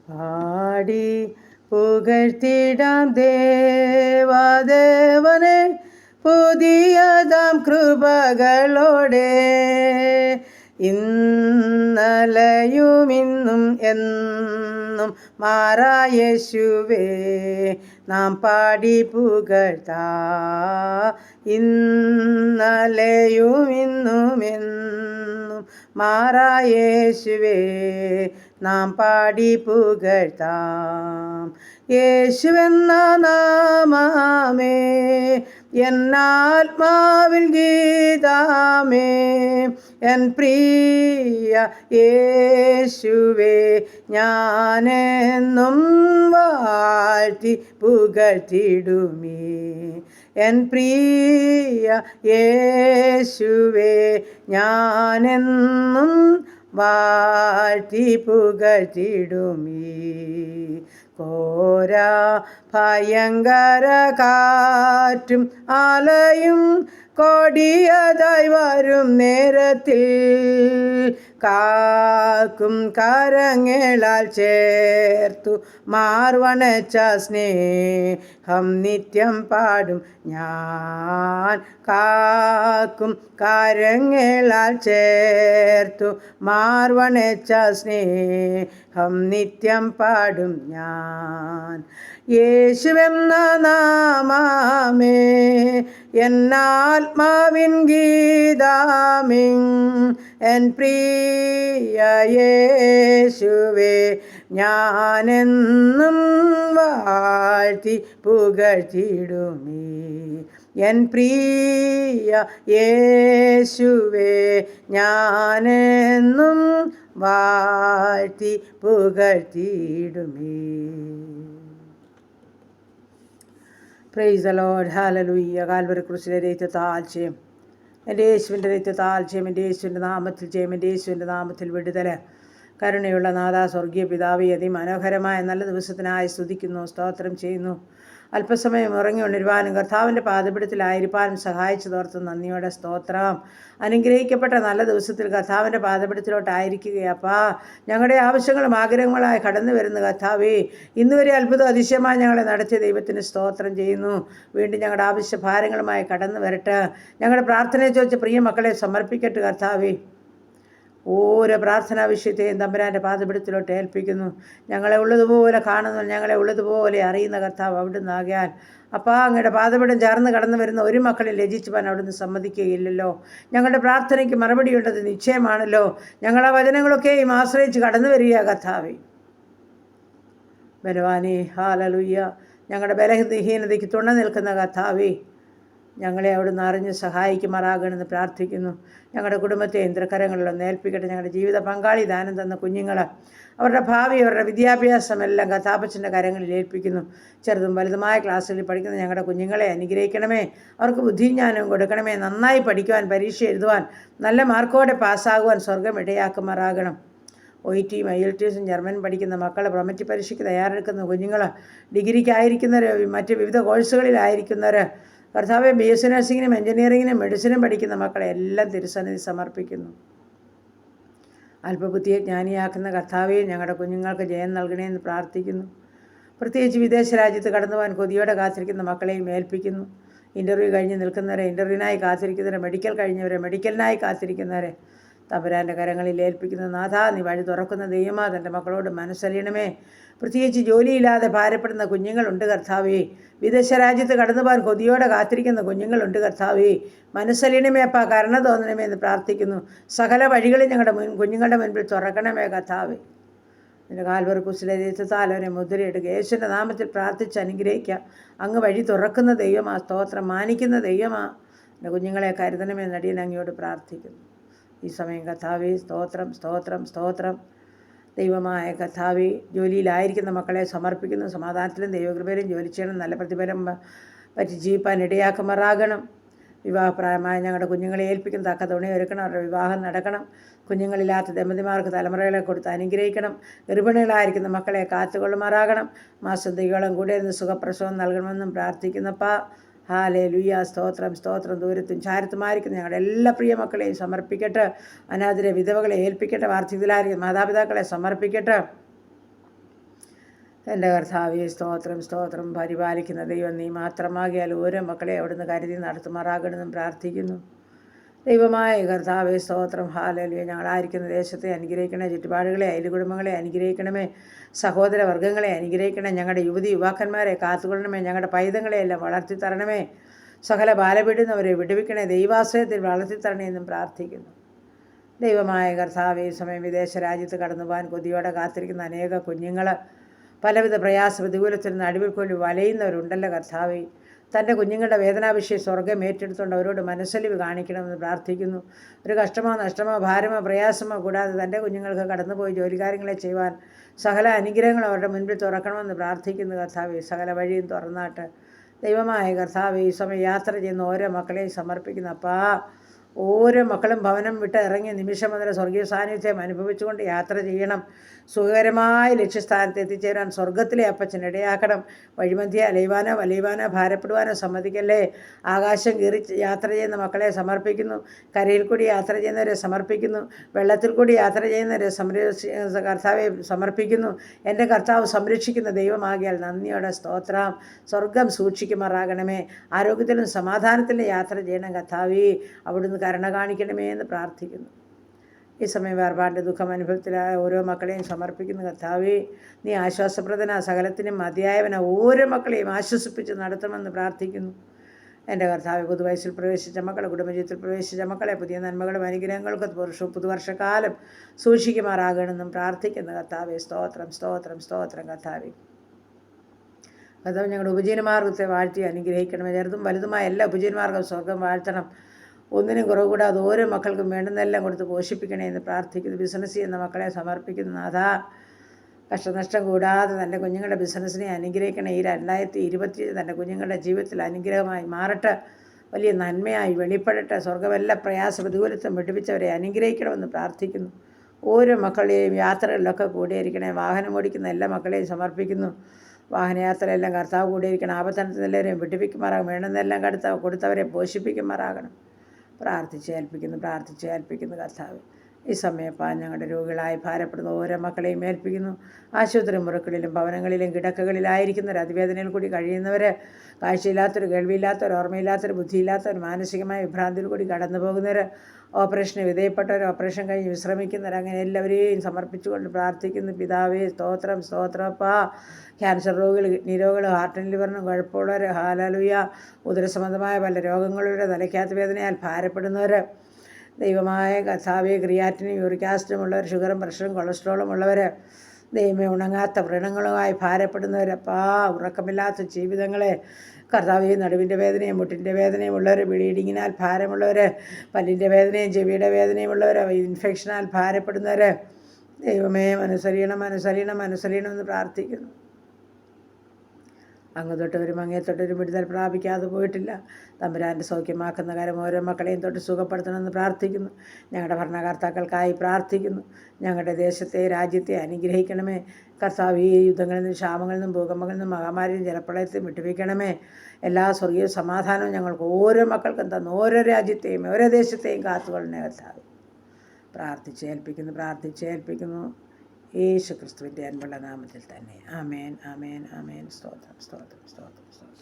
പാടി പുകഴ്ത്തിടാം ദേവാദേവനെ പുതിയതാം കൃപകളോടെ. ഇന്നലെയും ഇന്നും എന്നും മാറായേശുവേ നാം പാടി പുകഴ്ത്താം. ഇന്നലെയും ഇന്നും എന്നും മാറായേശുവേ നാം പാടി പുകഴ്ത്താം. യേശുവെന്ന നാമമേ എന്നാത്മാവിൽ ഗീതാമേ, എൻ പ്രിയ യേശുവേ ഞാനെന്നും വാഴ്ത്തി പുകഴ്ത്തിടുമേ. എൻ പ്രിയ യേശുവേ ഞാനെന്നും വാഴ്ത്തി പുകഴ്ത്തിടുമേ. ഘോര ഭയങ്കര കാറ്റും അലയും കൊടിയതായി വരും നേരത്തിൽ കാക്കും കരങ്ങളാൽ ചേർത്തു മാർവണച്ച സ്നേഹം നിത്യം പാടും ഞാൻ. കാക്കും കരങ്ങളാൽ ചേർത്തു മാർവണച്ച സ്നേഹം നിത്യം പാടും ഞാൻ. യേശുവെന്ന നാമമേ എന്നാത്മാവിൻ ഗീതാമിൻ, എൻ പ്രിയ യേശുവേ ഞാനെന്നും വാഴ്ത്തി പുകഴ്ത്തിടുമേ. എൻ പ്രിയ യേശുവേ ഞാനെന്നും വാഴ്ത്തി പുകഴ്ത്തിടുമേ. Praise the Lord. Hallelujah. Calvary ക്രൂശിലെ രക്തത്താൽ ജയം, എൻ്റെ യേശുവിൻ്റെ രക്തത്താൽ ജയം, എൻ്റെ യേശുവിൻ്റെ നാമത്തിൽ ജയം, എൻ്റെ യേശുവിൻ്റെ നാമത്തിൽ വിടുതൽ. കരുണയുള്ള നാഥാ, സ്വർഗീയ പിതാവേ, അതിമനോഹരമായ നല്ല ദിവസത്തിനായി സ്തുതിക്കുന്നു, സ്തോത്രം ചെയ്യുന്നു. അല്പസമയം ഉറങ്ങി ഉണരുവാനും കർത്താവിൻ്റെ പാദപീഠത്തിലായിരിക്കാനും സഹായിച്ചതോർത്ത് നന്ദിയോടെ സ്തോത്രം. അനുഗ്രഹിക്കപ്പെട്ട നല്ല ദിവസത്തിൽ കർത്താവിൻ്റെ പാദപീഠത്തിലോട്ടായിരിക്കുകയപ്പാ. ഞങ്ങളുടെ ആവശ്യങ്ങളും ആഗ്രഹങ്ങളായി കടന്നു വരുന്ന കർത്താവേ, ഇന്നുവരെ അത്ഭുത അതിശയമായി ഞങ്ങളെ നടത്തിയ ദൈവത്തിന് സ്തോത്രം ചെയ്യുന്നു. വീണ്ടും ഞങ്ങളുടെ ആവശ്യഭാരങ്ങളുമായി കടന്നു വരട്ടെ. ഞങ്ങളുടെ പ്രാർത്ഥനയെ ചോദിച്ച പ്രിയ മക്കളെ സമർപ്പിക്കട്ടെ കർത്താവേ. ഓരോ പ്രാർത്ഥനാ വിഷയത്തെയും തമ്പുരാൻ്റെ പാദപീഠത്തിലോട്ട് ഏൽപ്പിക്കുന്നു. ഞങ്ങളെ ഉള്ളതുപോലെ കാണുന്നു, ഞങ്ങളെ ഉള്ളതുപോലെ അറിയുന്ന കർത്താവ് അവിടുന്ന് ആകയാൽ അപ്പാ, അങ്ങയുടെ പാദപീഠം ചേർന്ന് കടന്നു വരുന്ന ഒരു മക്കളെ ലജിച്ചു പോകാൻ അവിടുന്ന് സമ്മതിക്കുകയില്ലല്ലോ. ഞങ്ങളുടെ പ്രാർത്ഥനയ്ക്ക് മറുപടിയുള്ളത് നിശ്ചയമാണല്ലോ. ഞങ്ങളെ വചനങ്ങളൊക്കെയും ആശ്രയിച്ച് കടന്നു വരിക കർത്താവേ. ബലവാനേ, ഹല്ലേലൂയ. ഞങ്ങളുടെ ബലഹീനതയ്ക്ക് തുണ നിൽക്കുന്ന കർത്താവേ, ഞങ്ങളെ അവിടുന്ന് അറിഞ്ഞ് സഹായിക്കുമാറാകണമെന്ന് പ്രാർത്ഥിക്കുന്നു. ഞങ്ങളുടെ കുടുംബത്തെ യന്ത്രകരങ്ങളിലൊന്ന് ഏൽപ്പിക്കട്ടെ. ഞങ്ങളുടെ ജീവിത പങ്കാളി ദാനം തന്ന കുഞ്ഞുങ്ങൾ, അവരുടെ ഭാവി, അവരുടെ വിദ്യാഭ്യാസം എല്ലാം കർത്താപ്പച്ചൻ്റെ കരങ്ങളിൽ ഏൽപ്പിക്കുന്നു. ചെറുതും വലുതുമായ ക്ലാസ്സുകളിൽ പഠിക്കുന്ന ഞങ്ങളുടെ കുഞ്ഞുങ്ങളെ അനുഗ്രഹിക്കണമേ. അവർക്ക് ബുദ്ധിജ്ഞാനവും കൊടുക്കണമേ. നന്നായി പഠിക്കുവാൻ, പരീക്ഷ എഴുതുവാൻ, നല്ല മാർക്കോടെ പാസ്സാകുവാൻ സ്വർഗം ഇടയാക്കുമാറാകണം. OITയും IELTSഉം ജർമ്മൻ പഠിക്കുന്ന മക്കൾ, പ്രൊമറ്റി പരീക്ഷയ്ക്ക് തയ്യാറെടുക്കുന്ന കുഞ്ഞുങ്ങൾ, ഡിഗ്രിക്കായിരിക്കുന്നവർ, മറ്റ് വിവിധ കോഴ്സുകളിലായിരിക്കുന്നവർ, കർത്താവെ BSc നഴ്സിങ്ങിനും എഞ്ചിനീയറിങ്ങിനും മെഡിസിനും പഠിക്കുന്ന മക്കളെ എല്ലാം തിരുസന്നിധി സമർപ്പിക്കുന്നു. അല്പബുദ്ധിയെ ജ്ഞാനിയാക്കുന്ന കർത്താവെ, ഞങ്ങളുടെ കുഞ്ഞുങ്ങൾക്ക് ജയം നൽകണമെന്ന് പ്രാർത്ഥിക്കുന്നു. പ്രത്യേകിച്ച് വിദേശ രാജ്യത്ത് കടന്നു പോകാൻ കൊതിയോടെ കാത്തിരിക്കുന്ന മക്കളെയും ഏൽപ്പിക്കുന്നു. ഇൻ്റർവ്യൂ കഴിഞ്ഞ് നിൽക്കുന്നവരെ, ഇൻ്റർവ്യൂവിനായി കാത്തിരിക്കുന്നവരെ, മെഡിക്കൽ കഴിഞ്ഞവരെ, മെഡിക്കലിനായി കാത്തിരിക്കുന്നവരെ തമ്പുരാൻ്റെ കരങ്ങളിൽ ഏൽപ്പിക്കുന്നു. നാഥാ, നീ വഴി തുറക്കുന്ന ദൈവമാ, തൻ്റെ മക്കളോട് മനസ്സലിയണമേ. പ്രത്യേകിച്ച് ജോലിയില്ലാതെ ഭാരപ്പെടുന്ന കുഞ്ഞുങ്ങളുണ്ട് കർത്താവേ. വിദേശ രാജ്യത്ത് കടന്നു പോകാൻ കൊതിയോടെ കാത്തിരിക്കുന്ന കുഞ്ഞുങ്ങളുണ്ട് കർത്താവേ. മനസ്സലിയണമേ അപ്പാ, കരുണ തോന്നണമേ എന്ന് പ്രാർത്ഥിക്കുന്നു. സകല വഴികളും ഞങ്ങളുടെ കുഞ്ഞുങ്ങളുടെ മുൻപിൽ തുറക്കണമേ കർത്താവേ. നിൻ്റെ കാൽവരി ക്രൂശിലെ രക്തത്താൽ അവരെ മുദ്രയിടുക. യേശുവിൻ്റെ നാമത്തിൽ പ്രാർത്ഥിച്ച് അനുഗ്രഹിക്കുക. അങ്ങ് വഴി തുറക്കുന്ന ദൈവമാ, സ്തോത്രം. മാനിക്കുന്ന ദൈവമാ. എൻ്റെ കുഞ്ഞുങ്ങളെ കരുതണമെന്ന് അടിയൻ അങ്ങയോട് പ്രാർത്ഥിക്കുന്നു. ഈ സമയം കർത്താവേ, സ്തോത്രം, സ്തോത്രം, സ്തോത്രം. ദൈവമായ കർത്താവേ, ജോലിയിലായിരിക്കുന്ന മക്കളെ സമർപ്പിക്കുന്നു. സമാധാനത്തിലും ദൈവകൃപയിലും ജോലി ചെയ്യണം. നല്ല പ്രതിഫലം പറ്റി ജീവിപ്പാൻ ഇടയാക്കുമാറാകണം. വിവാഹപ്രായമായ ഞങ്ങളുടെ കുഞ്ഞുങ്ങളെ ഏൽപ്പിക്കുന്ന തക്ക തുണയൊരുക്കണം. അവരുടെ വിവാഹം നടക്കണം. കുഞ്ഞുങ്ങളില്ലാത്ത ദമ്പതിമാർക്ക് തലമുറകളെ കൊടുത്ത് അനുഗ്രഹിക്കണം. ഗർഭിണികളായിരിക്കുന്ന മക്കളെ കാത്തുകൊള്ളുമാറാകണം. മാസത്തിയോളം കൂടെ ഇരുന്ന് സുഖപ്രസവം നൽകണമെന്നും പ്രാർത്ഥിക്കുന്നപ്പാ. ഹല്ലേലൂയ. സ്തോത്രം, സ്തോത്രം. ദൂരത്തും ചാരത്തുമായിരിക്കുന്ന ഞങ്ങളുടെ എല്ലാ പ്രിയ മക്കളെയും സമർപ്പിക്കട്ടെ. അനാഥരെ, വിധവകളെ ഏൽപ്പിക്കട്ടെ. വാർദ്ധക്യത്തിലായിരിക്കുന്ന മാതാപിതാക്കളെ സമർപ്പിക്കട്ടെ. എൻ്റെ കർത്താവേ, സ്തോത്രം സ്തോത്രം. പരിപാലിക്കുന്ന ദൈവം നീ മാത്രമാകിയാൽ ഓരോ മക്കളെ അവിടുന്ന് കരുതി നടത്തുമാറാകണമെന്നും പ്രാർത്ഥിക്കുന്നു. ദൈവമായ കർത്താവേ, സ്തോത്രം. ഹാലേലൂയ. ഞങ്ങളായിരിക്കുന്ന ദേശത്തെ അനുഗ്രഹിക്കണേ, ചുറ്റുപാടുകളെ അയൽകുടുംബങ്ങളെ അനുഗ്രഹിക്കണമേ, സഹോദര വർഗ്ഗങ്ങളെ അനുഗ്രഹിക്കണേ, ഞങ്ങളുടെ യുവതി യുവാക്കന്മാരെ കാത്തുകൊള്ളണമേ, ഞങ്ങളുടെ പൈതങ്ങളെയെല്ലാം വളർത്തി തരണമേ, സകല ബാലപീടുന്നവരെ വിടുവിക്കണേ, ദൈവാശ്രയത്തിൽ വളർത്തിത്തരണേ എന്നും പ്രാർത്ഥിക്കുന്നു. ദൈവമായ കർത്താവേ, ഈ സമയം വിദേശ രാജ്യത്ത് കടന്നു പോകാൻ കൊതിയോടെ കാത്തിരിക്കുന്ന അനേക കുഞ്ഞുങ്ങൾ പലവിധ പ്രയാസ പ്രതികൂലത്തിൽ നടുവിൽ കൊള്ളി വലയുന്നവരുണ്ടല്ലോ കർത്താവേ. തൻ്റെ കുഞ്ഞുങ്ങളുടെ വേദനാവിഷയം സ്വർഗ്ഗം ഏറ്റെടുത്തുകൊണ്ട് അവരോട് മനസ്സലിവ് കാണിക്കണമെന്ന് പ്രാർത്ഥിക്കുന്നു. ഒരു കഷ്ടമോ നഷ്ടമോ ഭാരമോ പ്രയാസമോ കൂടാതെ തൻ്റെ കുഞ്ഞുങ്ങൾക്ക് കടന്നുപോയി ജോലികാര്യങ്ങളെ ചെയ്യുവാൻ സകല അനുഗ്രഹങ്ങൾ അവരുടെ മുൻപിൽ തുറക്കണമെന്ന് പ്രാർത്ഥിക്കുന്നു കർത്താവേ. സകല വഴിയും തുറന്നാട്ട് ദൈവമായ കർത്താവേ, ഈ സമയം യാത്ര ചെയ്യുന്ന ഓരോ മക്കളെയും സമർപ്പിക്കുന്നു. അപ്പാ, ഓരോ മക്കളും ഭവനം വിട്ട് ഇറങ്ങിയ നിമിഷം മുതൽ സ്വർഗീയ സാന്നിധ്യം അനുഭവിച്ചുകൊണ്ട് യാത്ര ചെയ്യണം. സുഖകരമായ ലക്ഷ്യസ്ഥാനത്ത് എത്തിച്ചേരാൻ സ്വർഗത്തിലെ അപ്പച്ചൻ ഇടയാക്കണം. വഴിമധ്യേ അലയുവാനോ വലയുവാനോ ഭാരപ്പെടുവാനോ സമ്മതിക്കല്ലേ. ആകാശം കീറി യാത്ര ചെയ്യുന്ന മക്കളെ സമർപ്പിക്കുന്നു. കരയിൽ കൂടി യാത്ര ചെയ്യുന്നവരെ സമർപ്പിക്കുന്നു. വെള്ളത്തിൽ കൂടി യാത്ര ചെയ്യുന്നവരെ കർത്താവെ സമർപ്പിക്കുന്നു. എൻ്റെ കർത്താവ് സംരക്ഷിക്കുന്ന ദൈവമാകിയാൽ നന്ദിയോടെ സ്തോത്രം. സ്വർഗം സൂക്ഷിക്കുമാറാകണമേ. ആരോഗ്യത്തിലും സമാധാനത്തിലും യാത്ര ചെയ്യണം കർത്താവേ. അവിടുന്ന് കരുണ കാണിക്കണമേ എന്ന് പ്രാർത്ഥിക്കുന്നു. ഈ സമയം വേർപാടിൻ്റെ ദുഃഖം അനുഭവത്തിലായ ഓരോ മക്കളെയും സമർപ്പിക്കുന്ന കർത്താവേ, നീ ആശ്വാസപ്രദന, സകലത്തിനും മതിയായവന, ഓരോ മക്കളെയും ആശ്വസിപ്പിച്ച് നടത്തുമെന്ന് പ്രാർത്ഥിക്കുന്നു. എൻ്റെ കർത്താവ്, പുതുവയസ്സിൽ പ്രവേശിച്ച മക്കളെ, കുടുംബജീവിതത്തിൽ പ്രവേശിച്ച മക്കളെ പുതിയ നന്മകളും അനുഗ്രഹങ്ങൾക്ക് പുതുവർഷക്കാലം സൂക്ഷിക്കുമാറാകണമെന്നും പ്രാർത്ഥിക്കുന്ന കർത്താവേ, സ്തോത്രം സ്തോത്രം സ്തോത്രം. കർത്താവേ, ഞങ്ങളുടെ ഉപജീവനമാർഗത്തെ വാഴ്ത്തി അനുഗ്രഹിക്കണമേ. ചെറുതും വലുതുമായ എല്ലാ ഉപജീവനമാർഗ്ഗം സ്വർഗം വാഴ്ത്തണം. ഒന്നിനും കുറവ് കൂടാതെ ഓരോ മക്കൾക്കും വേണ്ടുന്നതെല്ലാം കൊടുത്ത് പോഷിപ്പിക്കണേ എന്ന് പ്രാർത്ഥിക്കുന്നു. ബിസിനസ് ചെയ്യുന്ന മക്കളെ സമർപ്പിക്കുന്നു. നാഥാ, കഷ്ടനഷ്ടം കൂടാതെ തൻ്റെ കുഞ്ഞുങ്ങളുടെ ബിസിനസ്സിനെ അനുഗ്രഹിക്കണേ. ഈ 2020 തൻ്റെ കുഞ്ഞുങ്ങളുടെ ജീവിതത്തിൽ അനുഗ്രഹമായി മാറട്ടെ, വലിയ നന്മയായി വെളിപ്പെടട്ടെ. സ്വർഗ്ഗമെല്ലാ പ്രയാസ പ്രതികൂലത്വം വിടുവിച്ചവരെ അനുഗ്രഹിക്കണമെന്ന് പ്രാർത്ഥിക്കുന്നു. ഓരോ മക്കളെയും യാത്രകളിലൊക്കെ കൂടിയിരിക്കണേ. വാഹനം ഓടിക്കുന്ന എല്ലാ മക്കളെയും സമർപ്പിക്കുന്നു. വാഹനയാത്രയെല്ലാം കർത്താവ് കൂടിയിരിക്കണം. ആപത്തനത്തിൽ എല്ലാവരെയും വിടുവിക്കുമാറാകും. വേണമെന്നെല്ലാം കൊടുത്തവരെ പോഷിപ്പിക്കുമാറാകണം. പ്രാർത്ഥിച്ചേൽപ്പിക്കുന്നു കർത്താവ്. ഈ സമയപ്പാ, ഞങ്ങളുടെ രോഗികളായി ഭാരപ്പെടുന്ന ഓരോ മക്കളെയും ഏൽപ്പിക്കുന്നു. ആശുപത്രി മുറികളിലും ഭവനങ്ങളിലും കിടക്കകളിലായിരിക്കുന്നവർ, അതിവേദനയിൽ കൂടി കഴിയുന്നവർ, കാഴ്ചയില്ലാത്തവർ, കേൾവിയില്ലാത്തവർ, ഓർമ്മയില്ലാത്തവർ, ബുദ്ധിയില്ലാത്തവർ, മാനസികമായ വിഭ്രാന്തിയിൽ കൂടി കടന്നു പോകുന്നവർ, ഓപ്പറേഷന് വിധേയപ്പെട്ടവർ, ഓപ്പറേഷൻ കഴിഞ്ഞ് വിശ്രമിക്കുന്നവർ, അങ്ങനെ എല്ലാവരെയും സമർപ്പിച്ചുകൊണ്ട് പ്രാർത്ഥിക്കുന്നു. പിതാവേ, സ്തോത്രം സ്തോത്രപ്പാ. ക്യാൻസർ രോഗികൾ, കിഡ്നി രോഗികൾ, ഹാർട്ടിനും ലിവറിനും കുഴപ്പമുള്ളവർ, ഹാലലുയ, ഉദരസംബന്ധമായ പല രോഗങ്ങളുടെ തലയ്ക്കകത്ത് വേദനയാൽ ഭാരപ്പെടുന്നവർ, ദൈവമായ കർത്താവേ, ക്രിയാറ്റിനും യൂറിക് ആസിഡും ഉള്ളവർ, ഷുഗറും പ്രഷറും കൊളസ്ട്രോളും ഉള്ളവർ, ദൈവമേ, ഉണങ്ങാത്ത വ്രണങ്ങളുമായി ഭാരപ്പെടുന്നവരപ്പാ, ഉറക്കമില്ലാത്ത ജീവിതങ്ങളെ കർത്താവേ, നടുവിൻ്റെ വേദനയും മുട്ടിൻ്റെ വേദനയും ഉള്ളവർ, ബ്ലീഡിങ്ങിനാൽ ഭാരമുള്ളവർ, പല്ലിൻ്റെ വേദനയും ചെവിയുടെ വേദനയും ഉള്ളവർ, ഇൻഫെക്ഷനാൽ ഭാരപ്പെടുന്നവർ, ദൈവമേ, അനുസരിയണമെന്ന് പ്രാർത്ഥിക്കുന്നു. അങ്ങ് തൊട്ടവരും അങ്ങേ തൊട്ടവരും വിടുതൽ പ്രാപിക്കാതെ പോയിട്ടില്ല. തമ്പുരാൻ്റെ സൗഖ്യമാക്കുന്ന കാര്യം ഓരോ മക്കളെയും തൊട്ട് സുഖപ്പെടുത്തണമെന്ന് പ്രാർത്ഥിക്കുന്നു. ഞങ്ങളുടെ ഭരണകർത്താക്കൾക്കായി പ്രാർത്ഥിക്കുന്നു. ഞങ്ങളുടെ ദേശത്തെ, രാജ്യത്തെ അനുഗ്രഹിക്കണമേ കർത്താവ്. ഈ യുദ്ധങ്ങളിൽ നിന്നും, ക്ഷാമങ്ങളിൽ നിന്നും, ഭൂകമ്പങ്ങളിൽ നിന്നും, മഹാമാരിയും ജലപ്രളയത്തെയും വിട്ടുവയ്ക്കണമേ. എല്ലാ സ്വർഗീയ സമാധാനവും ഞങ്ങൾക്ക് ഓരോ മക്കൾക്കും തന്നു ഓരോ രാജ്യത്തെയും ഓരോ ദേശത്തെയും കാത്തുകൊള്ളണേ കർത്താവ്. പ്രാർത്ഥിച്ചേൽപ്പിക്കുന്നു യേശു ക്രിസ്തുവിൻ്റെ അൻപുള്ള നാമത്തിൽ തന്നെ. ആമേൻ ആമേൻ ആമേൻ. സ്തോത്രം സ്തോത്രം സ്തോത്രം സ്തോത്രം.